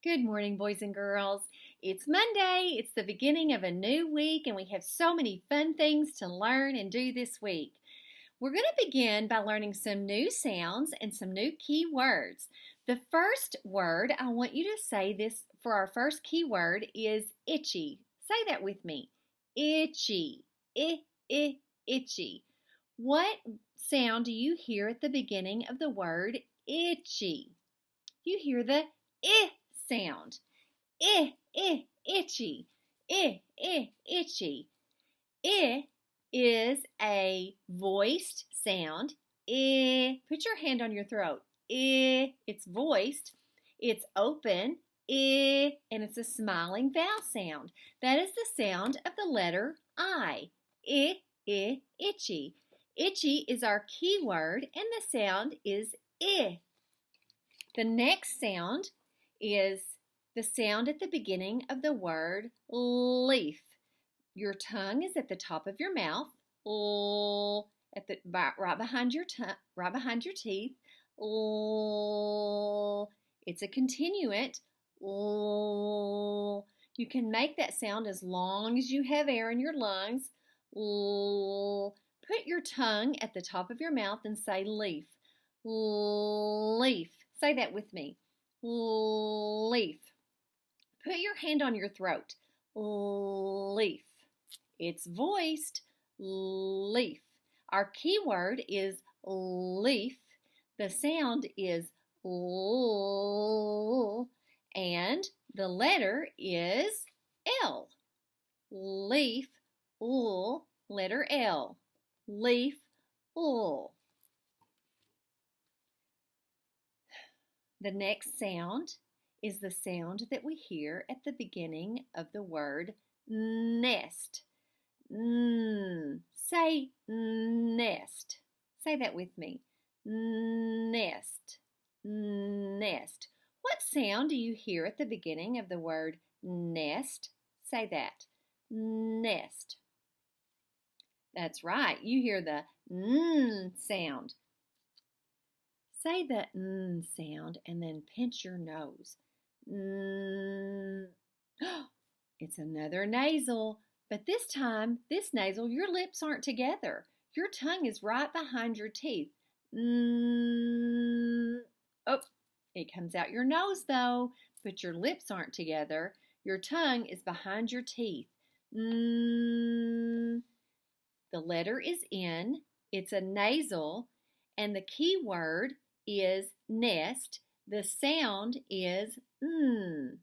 Good morning, boys and girls. It's Monday. It's the beginning of a new week, and we have so many fun things to learn and do this week. We're going to begin by learning some new sounds and some new key words. The first word I want you to say this for our first key word is itchy. Say that with me. Itchy. Itchy. What sound do you hear at the beginning of the word itchy? You hear the I sound. Itchy. Itchy. I is a voiced sound. Put your hand on your throat. It's voiced. It's open. And it's a smiling vowel sound. That is the sound of the letter I. Itchy. Itchy is our key word, and the sound is I. The next sound is the sound at the beginning of the word leaf. Your tongue is at the top of your mouth, right behind your teeth. It's a continuant. You can make that sound as long as you have air in your lungs. Put your tongue at the top of your mouth and say leaf. Leaf. Say that with me. Leaf. Put your hand on your throat. Leaf. It's voiced. Leaf. Our key word is leaf. The sound is L, and the letter is L. Leaf, L, letter L. Leaf, L. The next sound is the sound that we hear at the beginning of the word nest. Say nest. Say that with me. Nest. Nest. What sound do you hear at the beginning of the word nest? Say that. Nest. That's right. You hear the N sound. Say the N sound and then pinch your nose. It's another nasal, but this time, this nasal, your lips aren't together. Your tongue is right behind your teeth. Oh, it comes out your nose though, but your lips aren't together. Your tongue is behind your teeth. The letter is N. It's a nasal, and the key word is nest. The sound is N.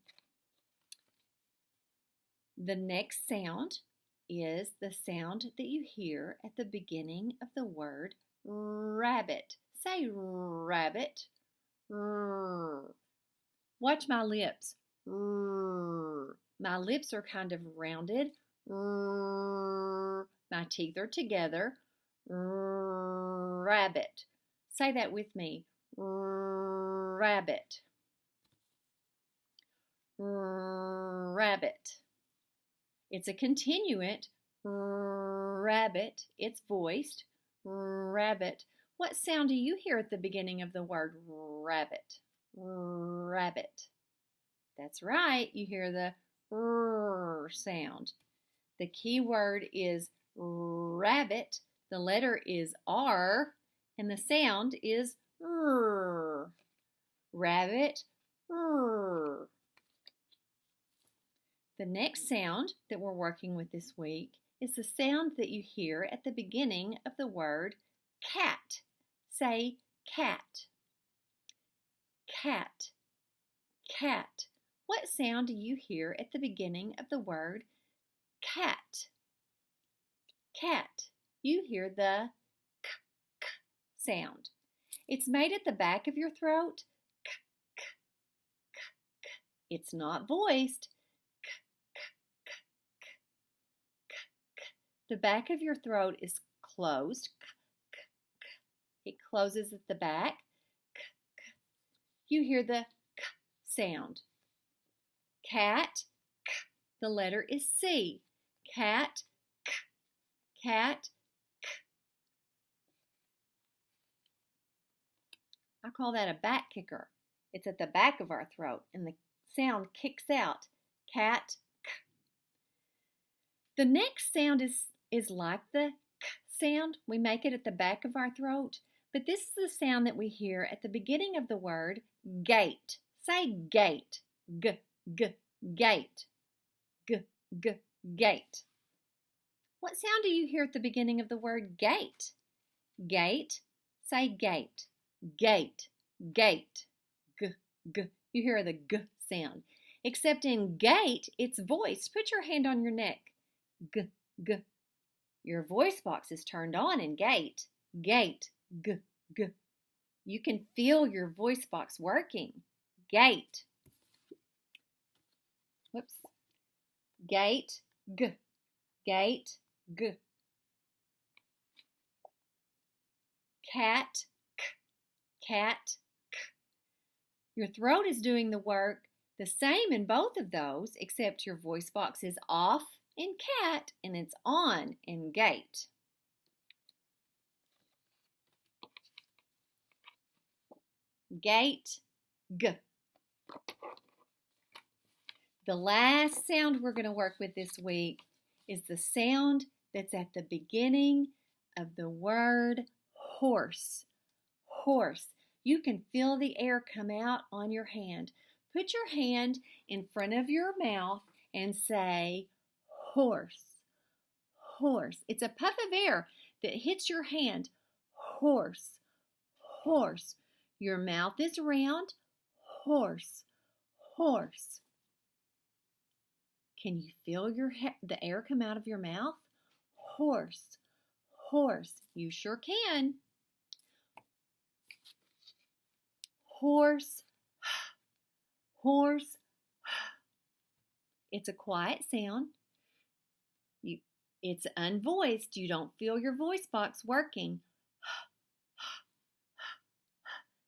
The next sound is the sound that you hear at the beginning of the word rabbit. Say rabbit. Watch my lips. My lips are kind of rounded. My teeth are together. Rabbit. Say that with me. Rabbit. Rabbit. It's a continuant. Rabbit. It's voiced. Rabbit. What sound do you hear at the beginning of the word rabbit? Rabbit. That's right. You hear the R sound. The key word is rabbit. The letter is R, and the sound is R. Rabbit. R. The next sound that we're working with this week is the sound that you hear at the beginning of the word cat. Say cat. Cat. Cat. What sound do you hear at the beginning of the word cat? Cat. You hear the k sound. It's made at the back of your throat. K. It's not voiced. The back of your throat is closed. It closes at the back. You hear the k sound. Cat. The letter is C. Cat. Cat. I call that a back kicker. It's at the back of our throat, and the sound kicks out. Cat, k. The next sound is like the k sound. We make it at the back of our throat, but this is the sound that we hear at the beginning of the word gate. Say gate. G, g, gate. G, g, gate. What sound do you hear at the beginning of the word gate? Gate. Say gate. Gate. Gate. G, g. You hear the g sound. Except in gate, it's voiced. Put your hand on your neck. G, g. Your voice box is turned on in gate. Gate. G, g. You can feel your voice box working. Gate. Whoops. Gate. G. Gate. G. Cat. K. Cat. K. Your throat is doing the work the same in both of those, except your voice box is off in cat and it's on in gate. Gate, g. The last sound we're going to work with this week is the sound that's at the beginning of the word horse. Horse. You can feel the air come out on your hand. Put your hand in front of your mouth and say horse. Horse. It's a puff of air that hits your hand. Horse. Horse. Your mouth is round. Horse. Horse. Can you feel the air come out of your mouth? Horse. Horse. You sure can. Horse. Horse. It's a quiet sound. It's unvoiced. You don't feel your voice box working.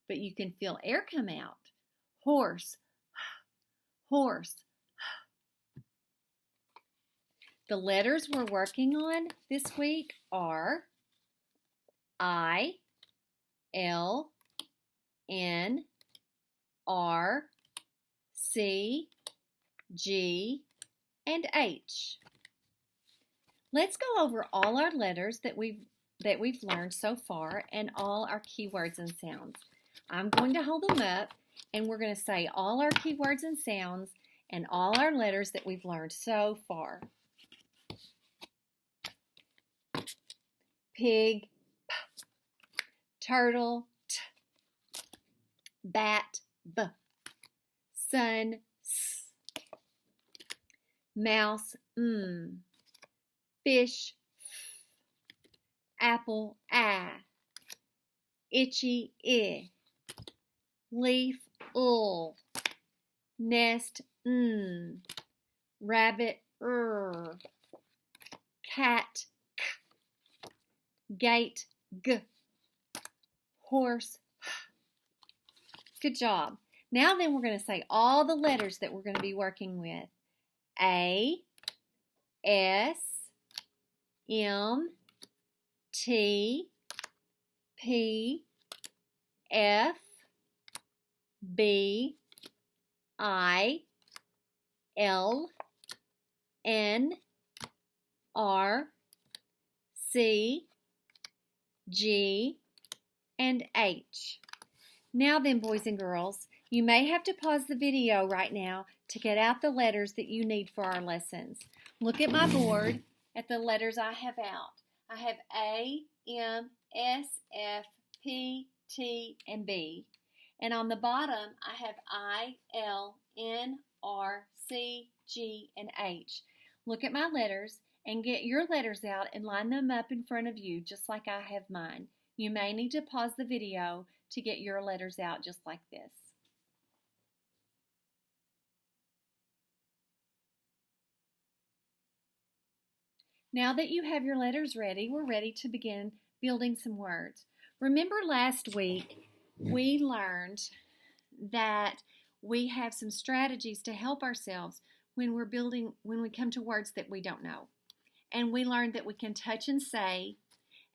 But you can feel air come out. Horse. Horse. The letters we're working on this week are I, L, N, R, C, G, and H. Let's go over all our letters that we've learned so far and all our keywords and sounds. I'm going to hold them up and we're going to say all our keywords and sounds and all our letters that we've learned so far. Pig, p. Turtle, t. Bat, b. Sun, s. Mouse, m. Fish, f. Apple, a. Itchy, I. Leaf, ul. Nest, n. Rabbit, r. Cat, k. Gate, g. Horse, h. Good job. Now then we're going to say all the letters that we're going to be working with. A, S, M, T, P, F, B, I, L, N, R, C, G, and H. Now then, boys and girls, you may have to pause the video right now to get out the letters that you need for our lessons. Look at my board at the letters I have out. I have A, M, S, F, P, T, and B. And on the bottom, I have I, L, N, R, C, G, and H. Look at my letters and get your letters out and line them up in front of you just like I have mine. You may need to pause the video to get your letters out just like this. Now that you have your letters ready, we're ready to begin building some words. Remember last week we learned that we have some strategies to help ourselves when we come to words that we don't know. And we learned that we can touch and say,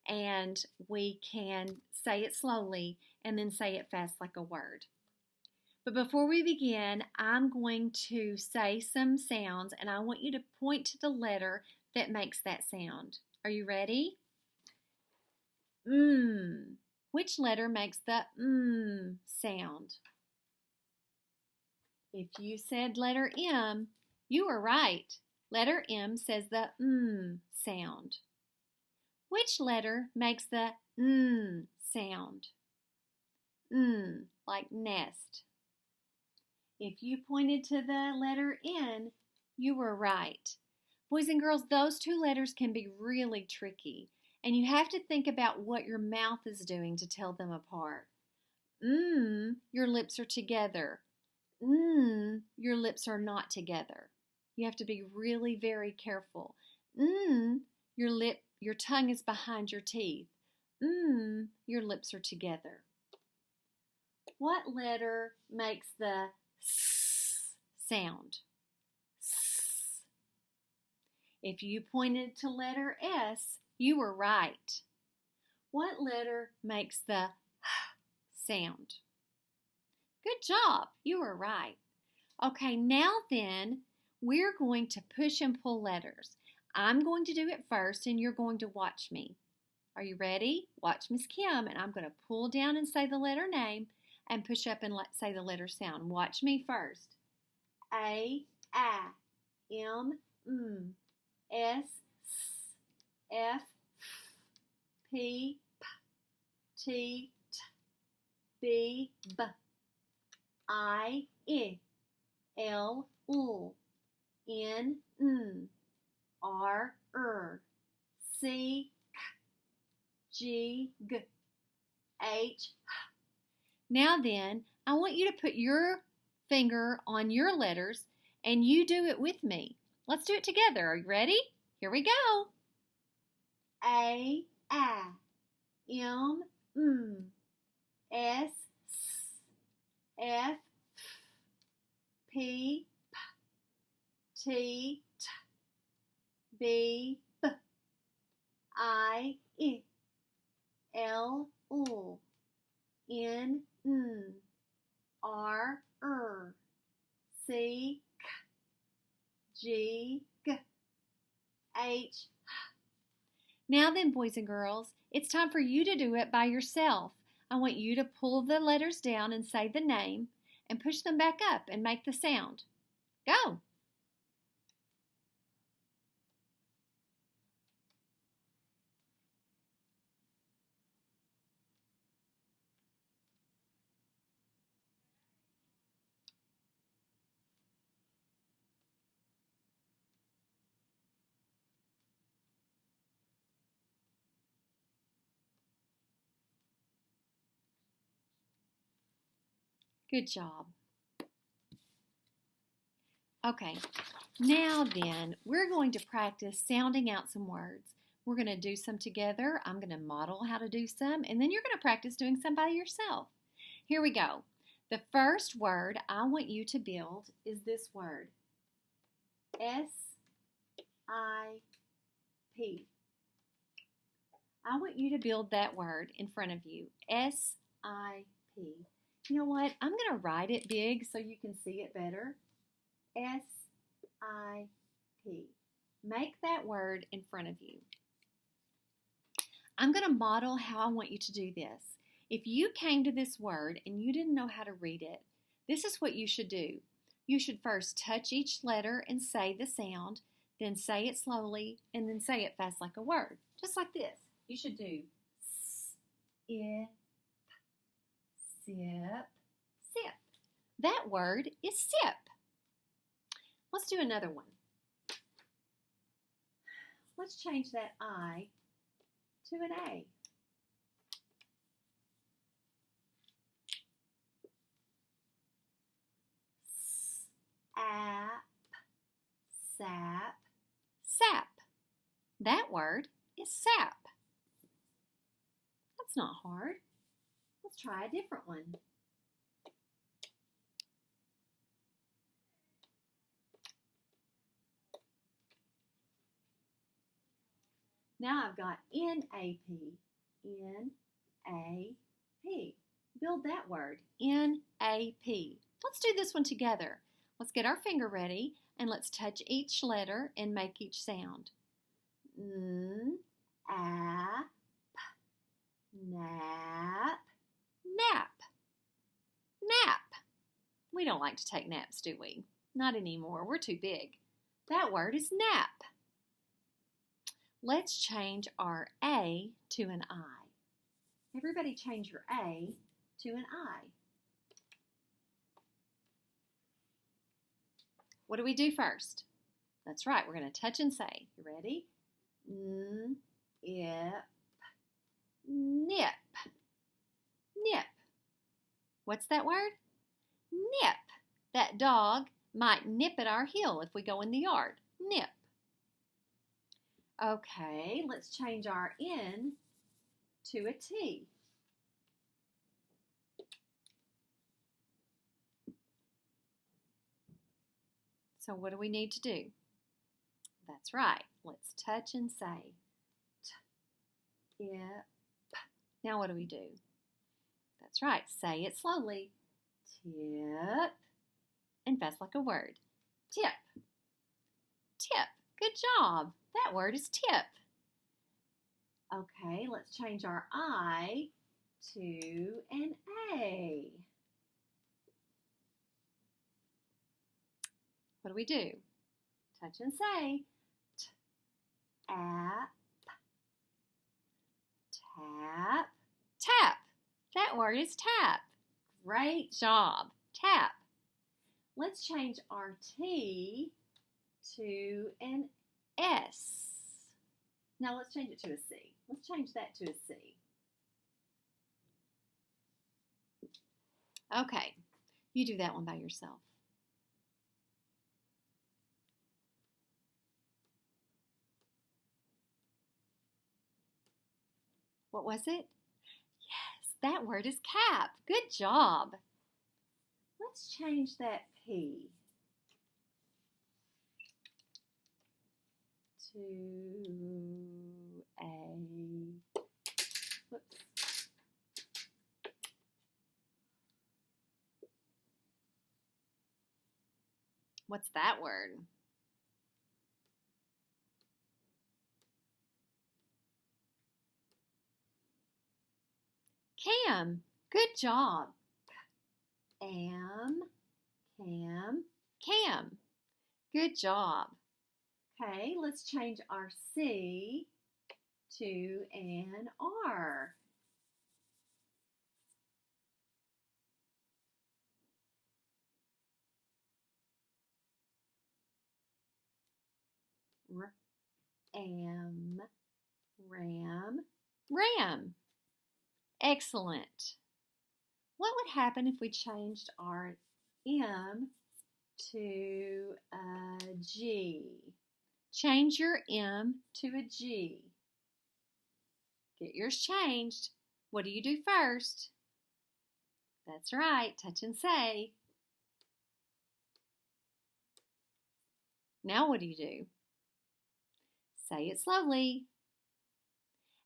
and we can say it slowly and then say it fast like a word. But before we begin, I'm going to say some sounds and I want you to point to the letter that makes that sound. Are you ready? Which letter makes the sound? If you said letter M, you were right. Letter M says the sound. Which letter makes the sound? Like nest. If you pointed to the letter N, you were right. Boys and girls, those two letters can be really tricky, and you have to think about what your mouth is doing to tell them apart. Your lips are together. Your lips are not together. You have to be really very careful. Your tongue is behind your teeth. Your lips are together. What letter makes the S sound? S. If you pointed to letter S, you were right. What letter makes the H sound? Good job, you were right. Okay, now then, we're going to push and pull letters. I'm going to do it first and you're going to watch me. Are you ready? Watch Miss Kim, and I'm going to pull down and say the letter name and push up and say the letter sound. Watch me first. A, M, S, F, P, T, B, B, I, L, N, R, C, G, G, H. Now then, I want you to put your finger on your letters and you do it with me. Let's do it together. Are you ready? Here we go. A, M, S, F, P, T, B, B, I, L, N, R, C, G, G, H. Now then, boys and girls, it's time for you to do it by yourself. I want you to pull the letters down and say the name and push them back up and make the sound. Go! Good job. Okay, now then, we're going to practice sounding out some words. We're going to do some together. I'm going to model how to do some, and then you're going to practice doing some by yourself. Here we go. The first word I want you to build is this word. S-I-P. I want you to build that word in front of you. S-I-P. You know what? I'm going to write it big so you can see it better. S-I-P. Make that word in front of you. I'm going to model how I want you to do this. If you came to this word and you didn't know how to read it, this is what you should do. You should first touch each letter and say the sound, then say it slowly, and then say it fast like a word. Just like this. You should do sip, sip, sip. That word is sip. Let's do another one. Let's change that I to an A. Sap, sap, sap. That word is sap. That's not hard. Let's try a different one. Now I've got N-A-P, N-A-P. Build that word, N-A-P. Let's do this one together. Let's get our finger ready and let's touch each letter and make each sound. N, ap, nap, nap, nap. We don't like to take naps, do we? Not anymore. We're too big. That word is nap. Let's change our A to an I. Everybody change your A to an I. What do we do first? That's right, we're going to touch and say. You ready? N, ip, nip, nip. What's that word? Nip. That dog might nip at our heel if we go in the yard. Nip. Okay, let's change our N to a T. So what do we need to do? That's right. Let's touch and say. T, ip. Now what do we do? That's right. Say it slowly. Tip. And fast like a word. Tip. Tip. Good job. That word is tip. Okay, let's change our I to an A. What do we do? Touch and say. Tap. Tap. Tap. That word is tap. Great job. Tap. Let's change our T to an S. Now let's change it to a C. Let's change that to a C. Okay, you do that one by yourself. What was it? Yes, that word is cap. Good job. Let's change that P to a, whoops. What's that word? Cam. Good job. Am, cam, cam. Good job. Okay, let's change our C to an R. Am, ram, ram. Excellent. What would happen if we changed our M to a G? Change your M to a G. Get yours changed. What do you do first? That's right, touch and say. Now what do you do? Say it slowly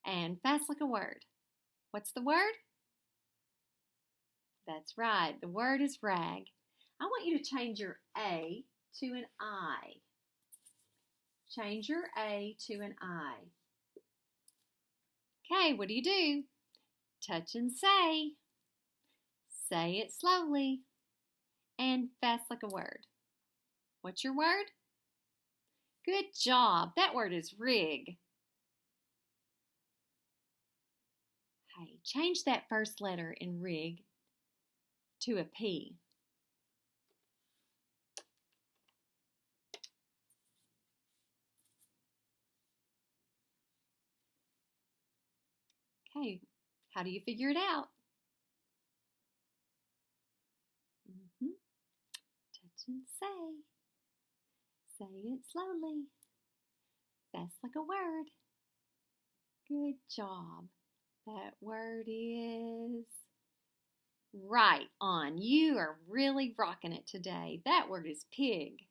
and fast like a word. What's the word? That's right, the word is rag. I want you to change your A to an I. Change your A to an I. Okay, what do? Touch and say. Say it slowly and fast like a word. What's your word? Good job. That word is rig. Hey, change that first letter in rig to a P. Okay, how do you figure it out? Touch and say. Say it slowly. Fast like a word. Good job. That word is right on. You are really rocking it today. That word is pig.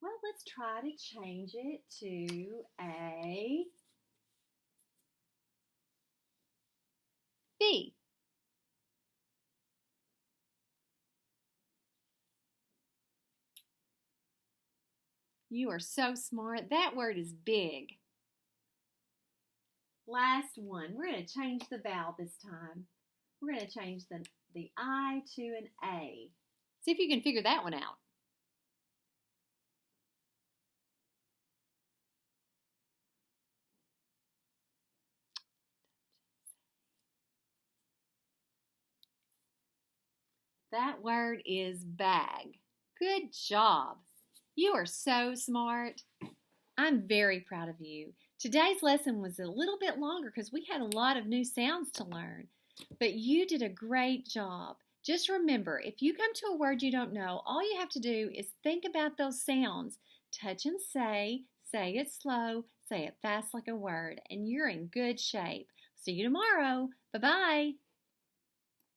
Well, let's try to change it to a B. You are so smart. That word is big. Last one. We're going to change the vowel this time. We're going to change the I to an A. See if you can figure that one out. That word is bag. Good job. You are so smart. I'm very proud of you. Today's lesson was a little bit longer because we had a lot of new sounds to learn, but you did a great job. Just remember, if you come to a word you don't know, all you have to do is think about those sounds. Touch and say it slow, say it fast like a word, and you're in good shape. See you tomorrow. Bye-bye.